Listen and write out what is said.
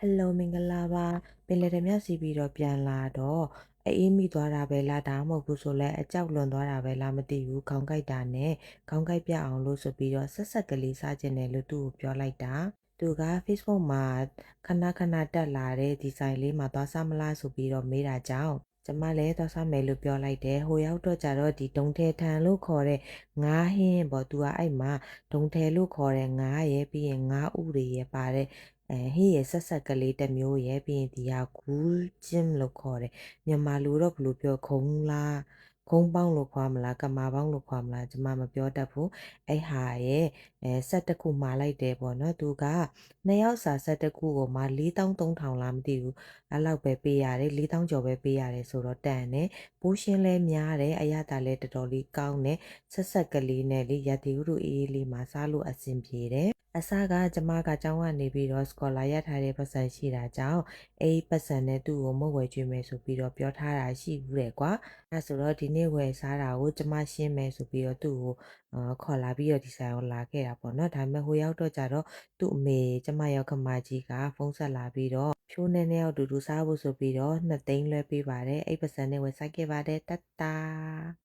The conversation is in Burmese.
ဟယ်လိုမင်္ဂလာပါပင်လယ်ဓမြစီပြီးတော့ပြန်လာတော့အေးမိသွားတာပဲလားဒါမှမဟုတ်ဘူးဆိုလဲအကြောက်လွန်သွားတာပဲလားမသိဘူးခေါင်းကိုက်တာနဲ့ခေါင်းကိုက်ပြအောင်လို့ဆိုပြီးတော့ဆက်ကလေးစားခြင်းတယ်လို့သူ့ကိုပြောလိုက်တာသူက Facebook မှာခဏခဏတက်လာတဲ့ဒီဇိုင်းလေးမှာသွားစားမလားဆိုပြီးတော့မေးတာကြောင့်ကျမလည်းသွားစားမယ်လို့ပြောလိုက်တယ်ဟိုရောက်တော့ကြတော့ဒီဒုံထဲထန်လို့ခေါ်တဲ့ငါးဟင်းပေါ့သူကအဲ့မှာဒုံထဲလို့ခေါ်တဲ့ငါးရဲ့ပြီးရင်ငါးဥတွေရဲ့ပါတဲ့ဟင်းရဲ့ဆက်ကလေးတစ်မျိုးရဲ့ပြီးရင်ဒီဟာဂူးကျင်းလို့ခေါ်တယ်မြန်မာလူတော့ဘယ်လိုပြောခုံးလားခုံးပေါင်းလို့ခေါ်မလားကမာပေါင်းလို့ခေါ်မလားကျွန်မမပြောတတ်ဘူးအဲ့ဟာရဲ့ဆက်တစ်ခုမှာလိုက်တယ်ပေါ့နော်သူကနှစ်ယောက်စာဆက်တစ်ခုကိုမှ4300လားမသိဘူးအဲ့လောက်ပဲပေးရတယ်4000ကျော်ပဲပေးရတယ်ဆိုတော့တန်တယ်ပိုးရှင်းလဲများတယ်အရသာလဲတော်တော်လေးကောင်းတယ်ဆက်ကလေးနဲ့လေရတီဥတို့အေးအေးလေးမှာစားလို့အဆင်ပြေတယ်အစကကျမကကျောင်းကနေပြီးတော့ scholar ရထားတဲ့ပတ်စံရှိတာကြောင့်အဲ့ပတ်စံနဲ့သူ့ကိုမုတ်ဝယ်ကျွေးမယ်ဆိုပြီးတော့ပြောထားတာရှိဘူးတယ်ကွာအဲ့ဆိုတော့ဒီနေ့ဝယ်စားတာကိုကျမရှင်းမယ်ဆိုပြီးတော့သူ့ကိုခေါ်လာပြီးတော့ဒီဆိုင်ကိုလာခဲ့တာပေါ့နော်ဒါပေမဲ့ဟိုရောက်တော့ကြတော့သူ့အမေကျမရောက်ခမကြီးကဖုန်းဆက်လာပြီးတော့ဖြိုးနဲ့နှစ်ယောက်တူတူစားဖို့ဆိုပြီးတော့2သိန်းလွှဲပေးပါတယ်အဲ့ပတ်စံနဲ့ဝယ်စားခဲ့ပါတယ်တတ်တာ